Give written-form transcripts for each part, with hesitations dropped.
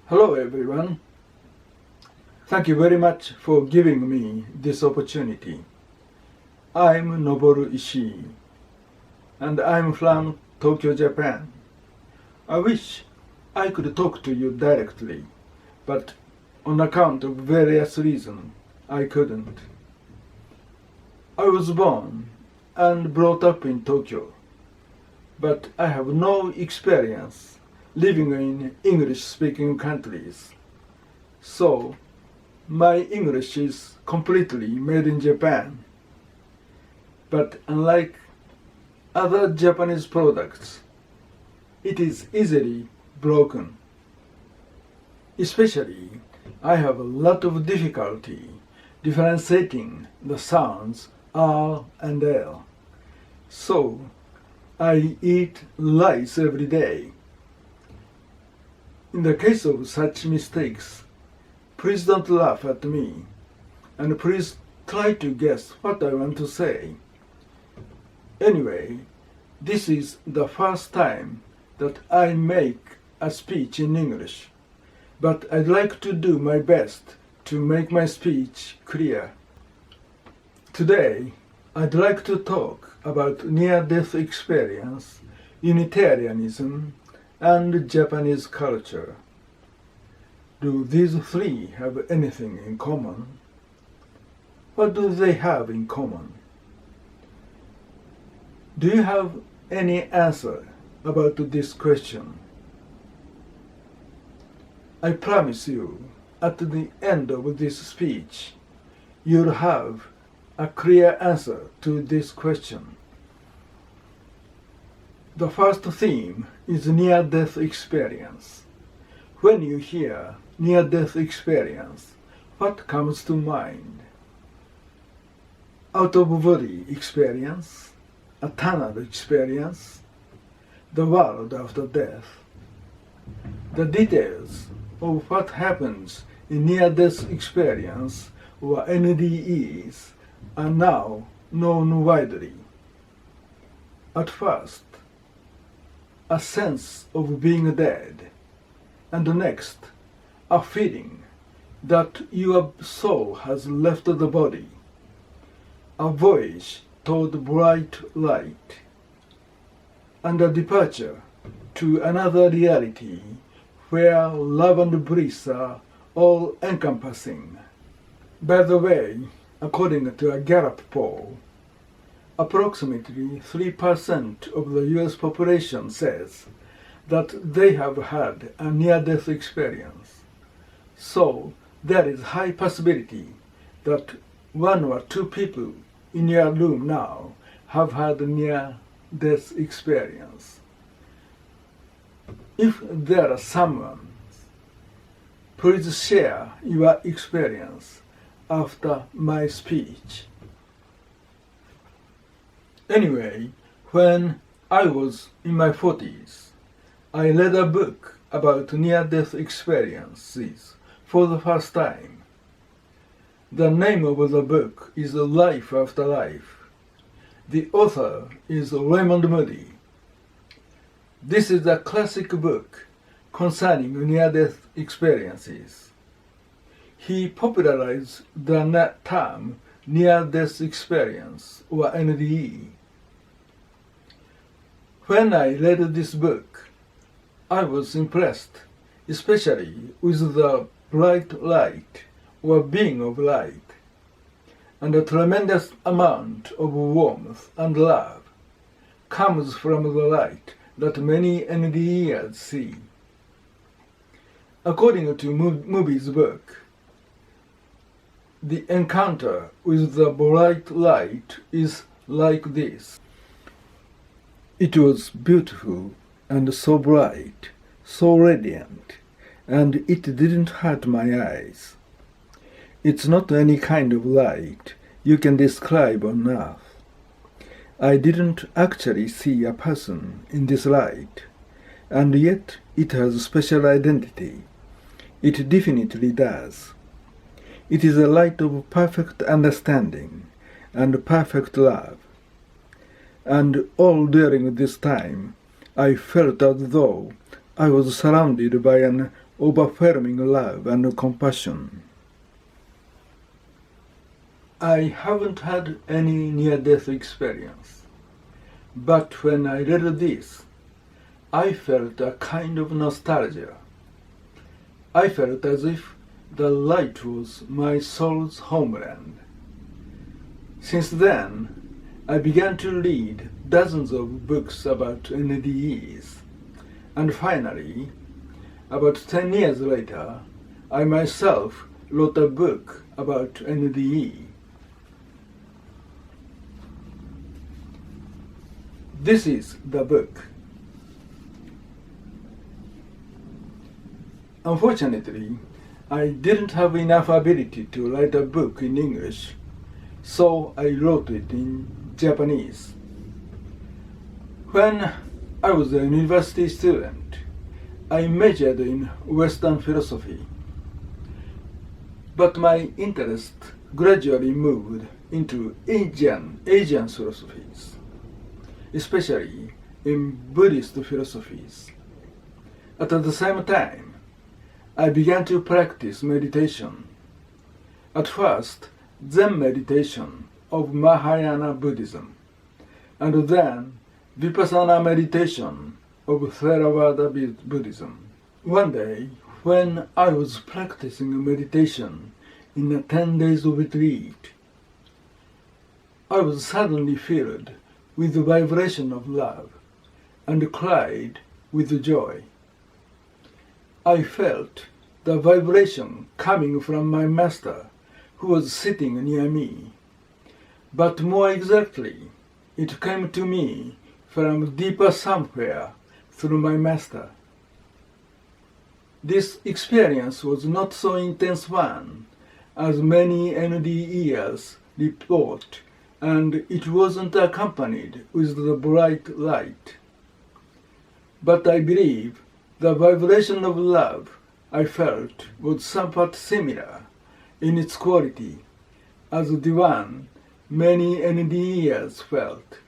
Hello everyone. Thank you very much for giving me this opportunity. I'm Noboru Ishii, and I'm from Tokyo, Japan. I wish I could talk to you directly, but on account of various reasons, I couldn't. I was born and brought up in Tokyo, but I have no experience living in English-speaking countries. So, my English is completely made in Japan. But unlike other Japanese products, it is easily broken. Especially, I have a lot of difficulty differentiating the sounds R and L. So, I eat rice every day. In the case of such mistakes, please don't laugh at me, and please try to guess what I want to say. Anyway, this is the first time that I make a speech in English, but I'd like to do my best to make my speech clear. Today, I'd like to talk about near-death experience, Unitarianism, and Japanese culture. Do these three have anything in common? What do they have in common? Do you have any answer about this question? I promise you, at the end of this speech, you'll have a clear answer to this question. The first theme is near-death experience. When you hear near-death experience, what comes to mind? Out-of-body experience, a tunnel experience, the world after death. The details of what happens in near-death experience, or NDEs, are now known widely. At first, a sense of being dead, and next, a feeling that your soul has left the body, a voyage toward bright light, and a departure to another reality where love and bliss are all encompassing. By the way, according to a Gallup poll, approximately 3% of the US population says that they have had a near-death experience. So there is high possibility that one or two people in your room now have had a near-death experience. If there are someone, please share your experience after my speech. Anyway, when I was in my 40s, I read a book about near-death experiences for the first time. The name of the book is Life After Life. The author is Raymond Moody. This is a classic book concerning near-death experiences. He popularized the term near-death experience, or NDE. When I read this book, I was impressed, especially with the bright light, or being of light, and a tremendous amount of warmth and love comes from the light that many NDEers see. According to Moody's book, the encounter with the bright light is like this. It was beautiful and so bright, so radiant, and it didn't hurt my eyes. It's not any kind of light you can describe on earth. I didn't actually see a person in this light, and yet it has special identity. It definitely does. It is a light of perfect understanding and perfect love. And all during this time, I felt as though I was surrounded by an overwhelming love and compassion. I haven't had any near-death experience, but when I read this, I felt a kind of nostalgia. I felt as if the light was my soul's homeland. Since then, I began to read dozens of books about NDEs, and finally, about 10 years later, I myself wrote a book about NDE. This is the book. Unfortunately, I didn't have enough ability to write a book in English, so I wrote it in Japanese. When I was a university student, I majored in Western philosophy, but my interest gradually moved into Asian philosophies, especially in Buddhist philosophies. At the same time, I began to practice meditation. At first, Zen meditation of Mahayana Buddhism, and then Vipassana meditation of Theravada Buddhism. One day, when I was practicing meditation in a 10 days retreat, I was suddenly filled with the vibration of love and cried with joy. I felt the vibration coming from my master, who was sitting near me, but more exactly, it came to me from deeper somewhere through my master. This experience was not so intense one as many NDEers report, and it wasn't accompanied with the bright light. But I believe the vibration of love I felt was somewhat similar in its quality as the one many NDEers felt.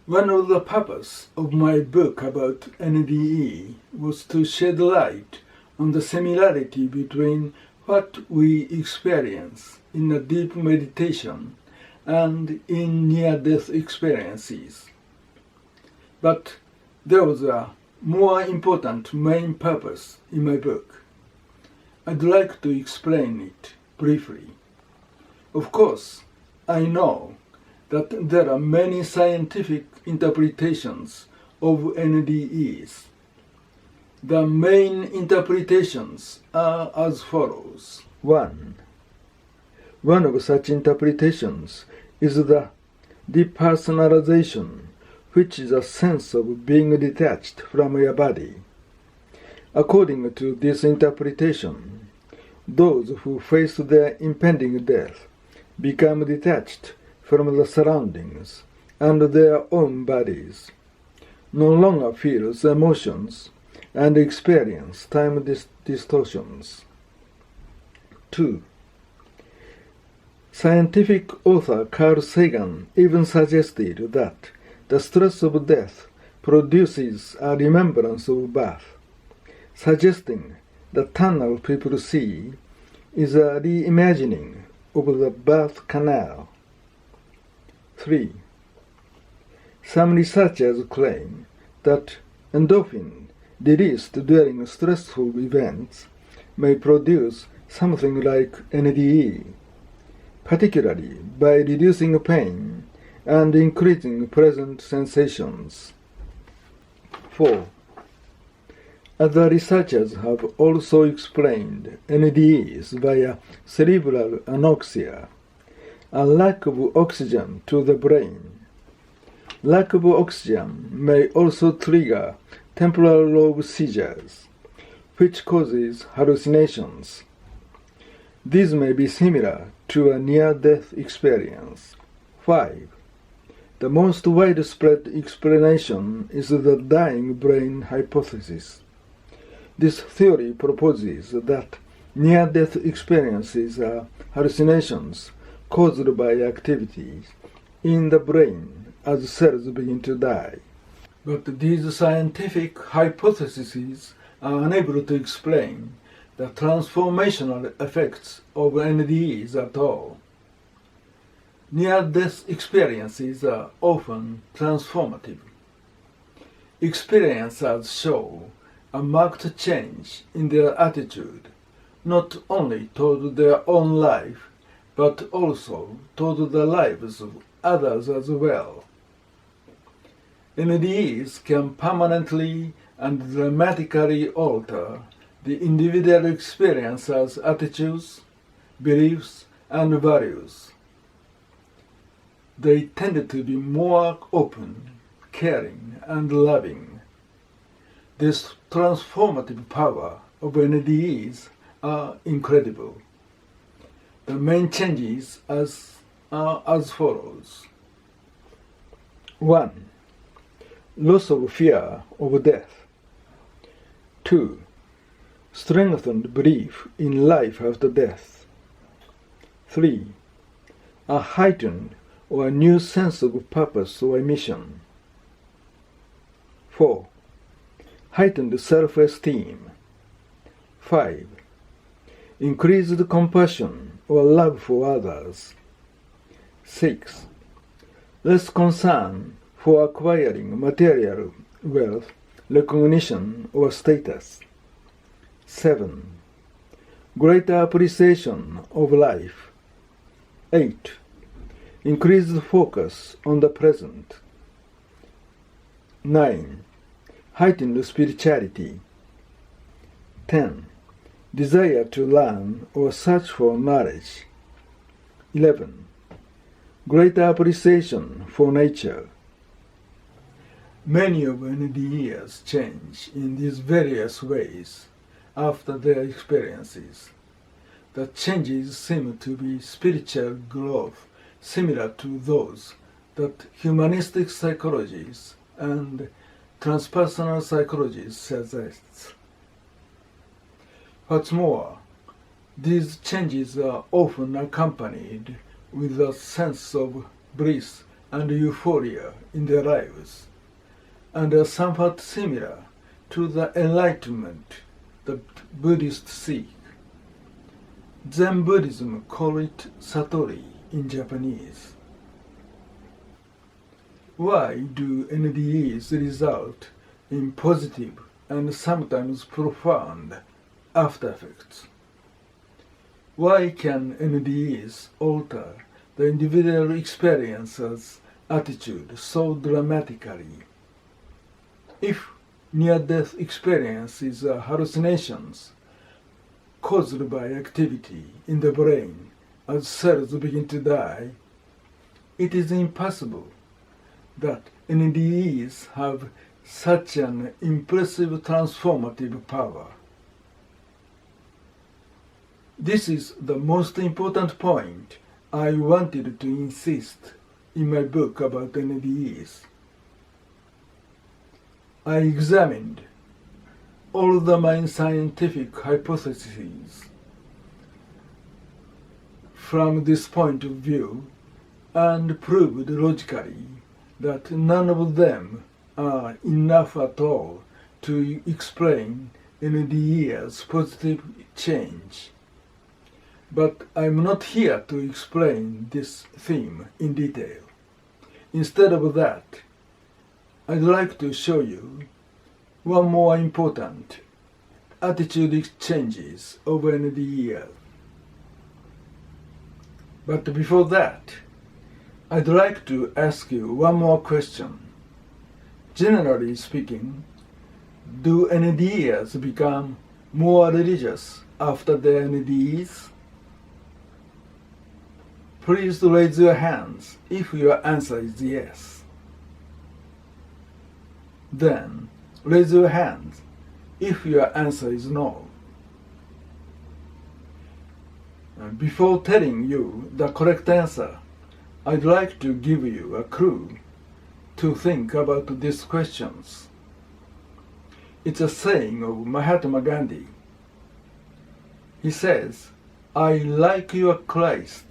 One of the purposes of my book about NDE was to shed light on the similarity between what we experience in a deep meditation and in near-death experiences. But there was a more important main purpose in my book. I'd like to explain it briefly. Of course, I know that there are many scientific interpretations of NDEs. The main interpretations are as follows. 1. One of such interpretations is the depersonalization, which is a sense of being detached from your body. According to this interpretation, those who face their impending death become detached from the surroundings and their own bodies, no longer feel emotions, and experience time distortions. 2. Scientific author Carl Sagan even suggested that the stress of death produces a remembrance of birth, suggesting the tunnel people see is a reimagining of the birth canal. 3. Some researchers claim that endorphin released during stressful events may produce something like NDE, particularly by reducing pain and increasing pleasant sensations. 4. Other researchers have also explained NDEs via cerebral anoxia, a lack of oxygen to the brain. Lack of oxygen may also trigger temporal lobe seizures, which causes hallucinations. These may be similar to a near-death experience. 5. The most widespread explanation is the dying brain hypothesis. This theory proposes that near-death experiences are hallucinations caused by activities in the brain as cells begin to die. But these scientific hypotheses are unable to explain the transformational effects of NDEs at all. Near-death experiences are often transformative. Experiencers show a marked change in their attitude, not only toward their own life, but also toward the lives of others as well. NDEs can permanently and dramatically alter the individual experiencer's attitudes, beliefs, and values. They tend to be more open, caring, and loving. This transformative power of NDEs are incredible. The main changes are as follows. 1. Loss of fear of death. 2. Strengthened belief in life after death. 3. A heightened or new sense of purpose or mission. 4. Heightened self-esteem. 5. Increased compassion or love for others. 6. Less concern for acquiring material wealth, recognition, or status. 7. Greater appreciation of life. 8. Increased focus on the present. 9. Heightened spirituality. 10. Desire to learn or search for knowledge. 11. Greater appreciation for nature. Many of NDEs change in these various ways after their experiences. The changes seem to be spiritual growth similar to those that humanistic psychologists and transpersonal psychologists suggest. What's more, these changes are often accompanied with a sense of bliss and euphoria in their lives, and are somewhat similar to the enlightenment that Buddhists seek. Zen Buddhism calls it Satori in Japanese. Why do NDEs result in positive and sometimes profound after effects? Why can NDEs alter the individual experiencer's attitude so dramatically? If near-death experiences are hallucinations caused by activity in the brain as cells begin to die, it is impossible that NDEs have such an impressive transformative power. This is the most important point I wanted to insist in my book about NDEs. I examined all the main scientific hypotheses from this point of view and proved logically that none of them are enough at all to explain NDEs' positive change. But I'm not here to explain this theme in detail. Instead of that, I'd like to show you one more important attitude changes of NDEs. But before that, I'd like to ask you one more question. Generally speaking, do NDEs become more religious after their NDEs? Please raise your hands if your answer is yes. Then, raise your hands if your answer is no. Before telling you the correct answer, I'd like to give you a clue to think about these questions. It's a saying of Mahatma Gandhi. He says, "I like your Christ.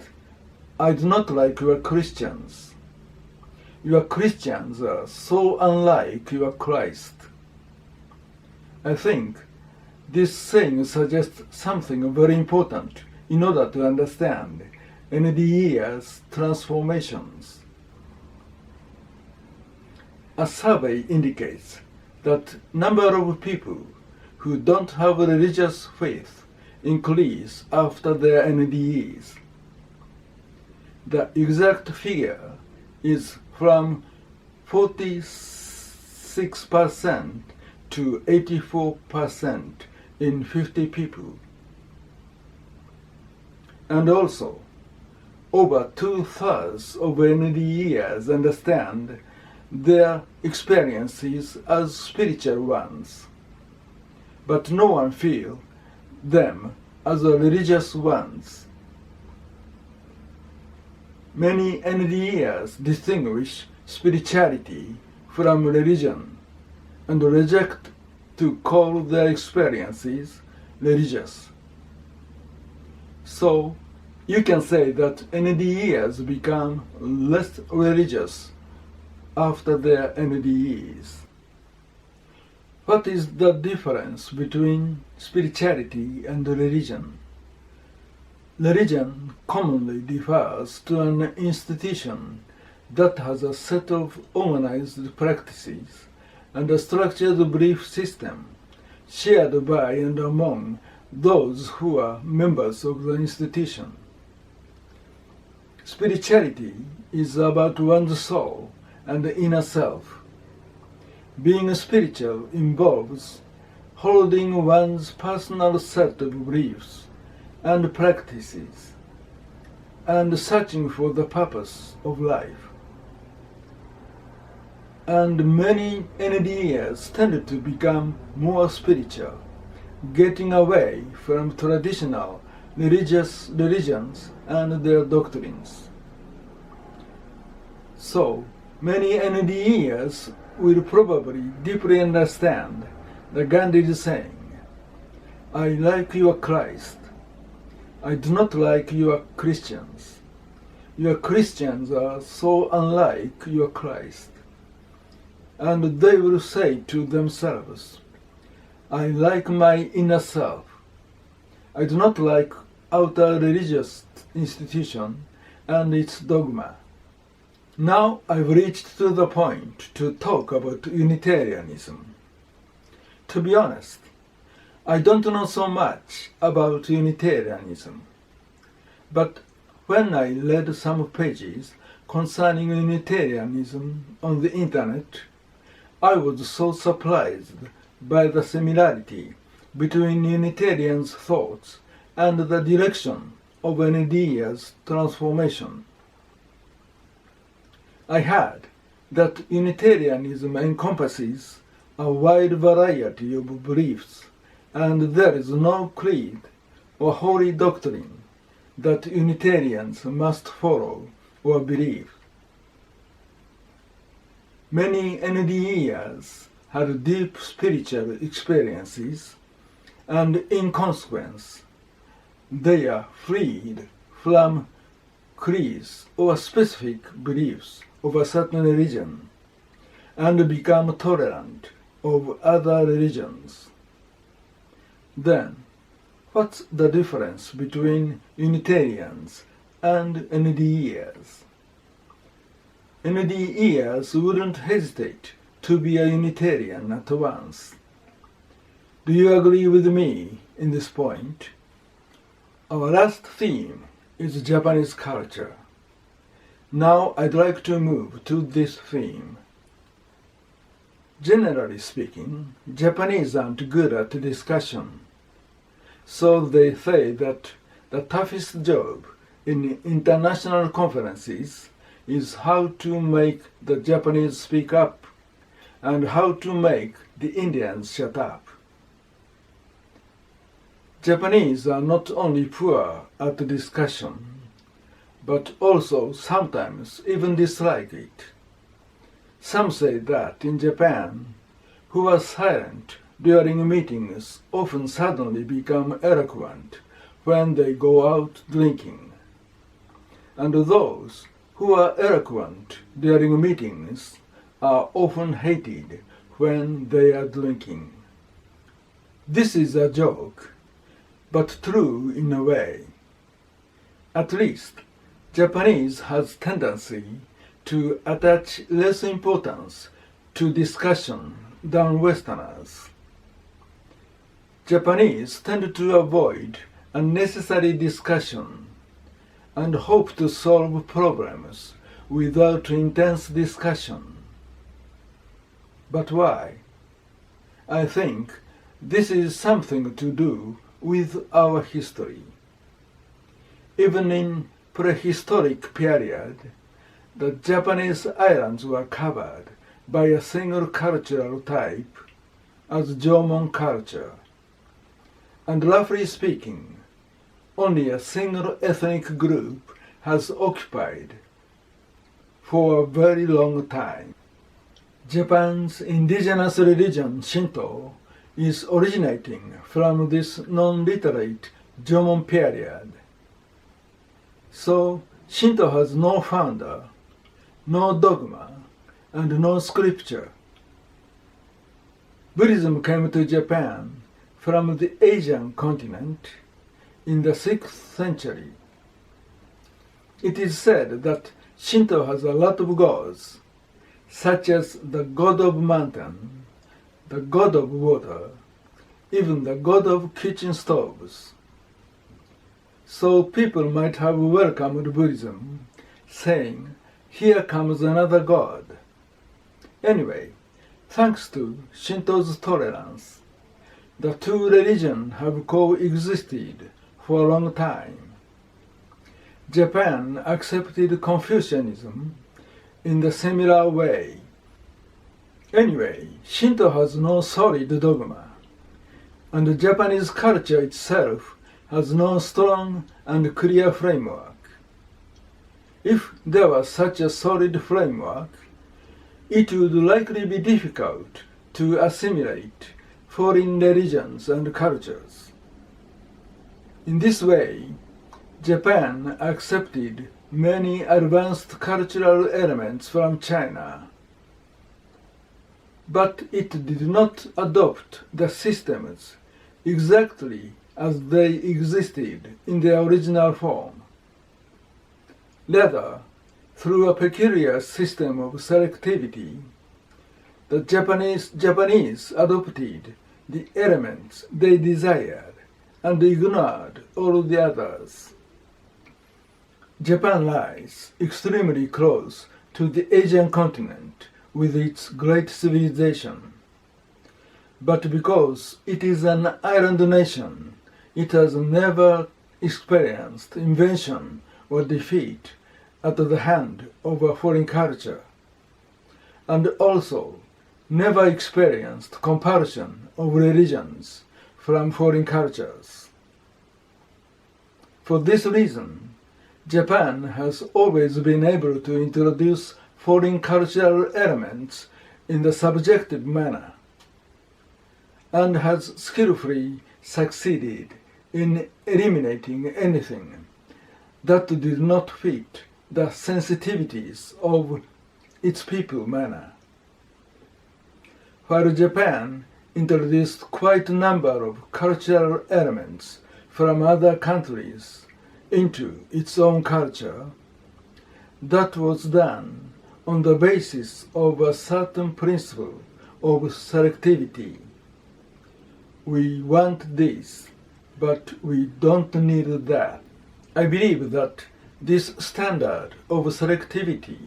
I do not like your Christians. Your Christians are so unlike your Christ." I think This saying suggests something very important in order to understand NDE's transformations. A survey indicates that number of people who don't have religious faith increase after their NDEs. The exact figure is from 46% to 84% in 50 people. And also, over 2/3 of NDEers understand their experiences as spiritual ones, but no one feels them as religious ones. Many NDEers distinguish spirituality from religion and reject to call their experiences religious. So, you can say that NDEers become less religious after their NDEs. What is the difference between spirituality and religion? Religion commonly refers to an institution that has a set of organized practices and a structured belief system shared by and among those who are members of the institution. Spirituality is about one's soul and inner self. Being spiritual involves holding one's personal set of beliefs and practices and searching for the purpose of life. And many NDEers tend to become more spiritual, getting away from traditional religions and their doctrines. So, many NDEers will probably deeply understand the Gandhi saying, "I like your Christ. I do not like your Christians. Your Christians are so unlike your Christ." And they will say to themselves, "I like my inner self. I do not like outer religious institution and its dogma." Now I've reached to the point to talk about Unitarianism. To be honest, I don't know so much about Unitarianism. But when I read some pages concerning Unitarianism on the internet, I was so surprised by the similarity between Unitarians' thoughts and the direction of NDE's transformation. I heard that Unitarianism encompasses a wide variety of beliefs, and there is no creed or holy doctrine that Unitarians must follow or believe. Many NDEers had deep spiritual experiences, and in consequence, they are freed from creeds or specific beliefs of a certain religion and become tolerant of other religions. Then, what's the difference between Unitarians and NDEers? NDEers wouldn't hesitate to be a Unitarian at once. Do you agree with me in this point? Our last theme is Japanese culture. Now I'd like to move to this theme. Generally speaking, Japanese aren't good at discussion. So they say that the toughest job in international conferences is how to make the Japanese speak up and how to make the Indians shut up. Japanese are not only poor at discussion, but also sometimes even dislike it. Some say that in Japan, who are silent during meetings often suddenly become eloquent when they go out drinking. And those who are eloquent during meetings are often hated when they are drinking. This is a joke, but true in a way. At least, Japanese has tendency to attach less importance to discussion than Westerners. Japanese tend to avoid unnecessary discussion and hope to solve problems without intense discussion. But why? I think this is something to do with our history. Even in prehistoric period, the Japanese islands were covered by a single cultural type as Jomon culture, and roughly speaking, only a single ethnic group has occupied for a very long time. Japan's indigenous religion, Shinto, is originating from this non-literate Jomon period. So, Shinto has no founder, no dogma, and no scripture. Buddhism came to Japan from the Asian continent in the 6th century. It is said that Shinto has a lot of gods, such as the god of mountain, the god of water, even the god of kitchen stoves. So people might have welcomed Buddhism, saying, "Here comes another god." Anyway, thanks to Shinto's tolerance, the two religions have coexisted for a long time. Japan accepted Confucianism in the similar way. Anyway, Shinto has no solid dogma, and Japanese culture itself has no strong and clear framework. If there was such a solid framework, it would likely be difficult to assimilate foreign religions and cultures. In this way, Japan accepted many advanced cultural elements from China, but it did not adopt the systems exactly as they existed in their original form. Rather, through a peculiar system of selectivity, the Japanese adopted the elements they desired and ignored all the others. Japan lies extremely close to the Asian continent with its great civilization. But because it is an island nation, it has never experienced invasion or defeat at the hand of a foreign culture, and also never experienced compulsion of religions from foreign cultures. For this reason, Japan has always been able to introduce foreign cultural elements in the subjective manner, and has skillfully succeeded in eliminating anything that did not fit the sensitivities of its people manner. While Japan introduced quite a number of cultural elements from other countries into its own culture, that was done on the basis of a certain principle of selectivity. We want this, but we don't need that. I believe that this standard of selectivity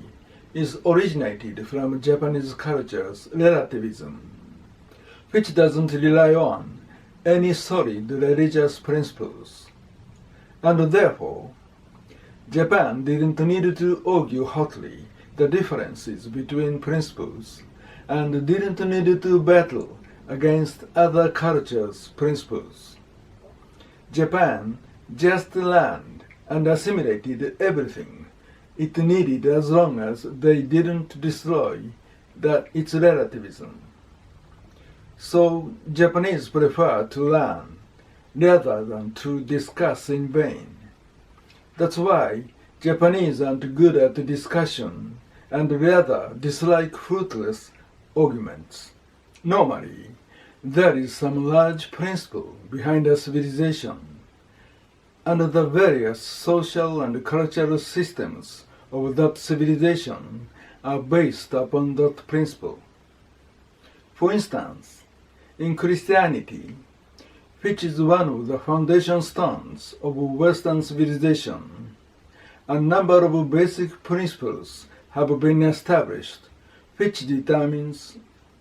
is originated from Japanese culture's relativism, which doesn't rely on any solid religious principles. And therefore, Japan didn't need to argue hotly the differences between principles, and didn't need to battle against other cultures' principles. Japan just learned and assimilated everything it needed as long as they didn't destroy its relativism. So Japanese prefer to learn rather than to discuss in vain. That's why Japanese aren't good at discussion and rather dislike fruitless arguments. Normally, there is some large principle behind a civilization, and the various social and cultural systems of that civilization are based upon that principle. For instance, in Christianity, which is one of the foundation stones of Western civilization, a number of basic principles have been established which determines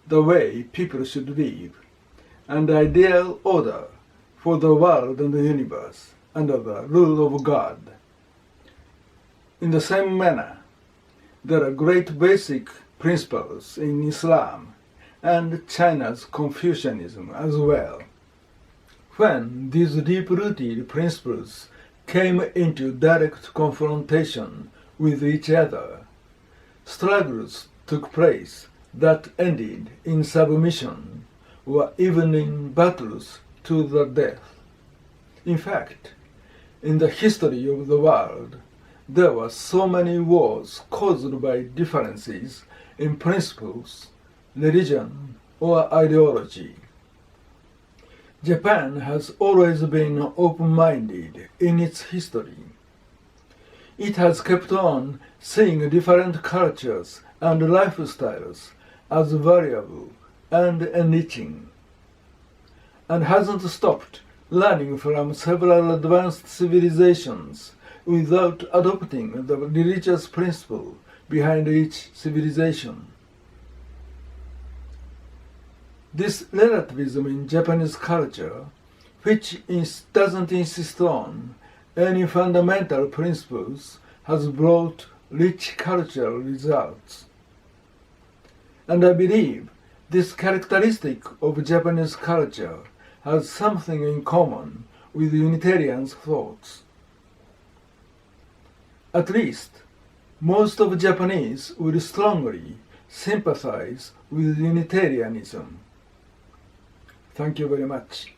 the way people should live, and the ideal order for the world and the universe under the rule of God. In the same manner, there are great basic principles in Islam and China's Confucianism as well. When these deep-rooted principles came into direct confrontation with each other, struggles took place that ended in submission or even in battles to the death. In fact, in the history of the world, there were so many wars caused by differences in principles, religion, or ideology. Japan has always been open-minded in its history. It has kept on seeing different cultures and lifestyles as variable and enriching, and hasn't stopped learning from several advanced civilizations without adopting the religious principle behind each civilization. This relativism in Japanese culture, which doesn't insist on any fundamental principles, has brought rich cultural results. And I believe this characteristic of Japanese culture has something in common with Unitarians' thoughts. At least, most of Japanese will strongly sympathize with Unitarianism. Thank you very much.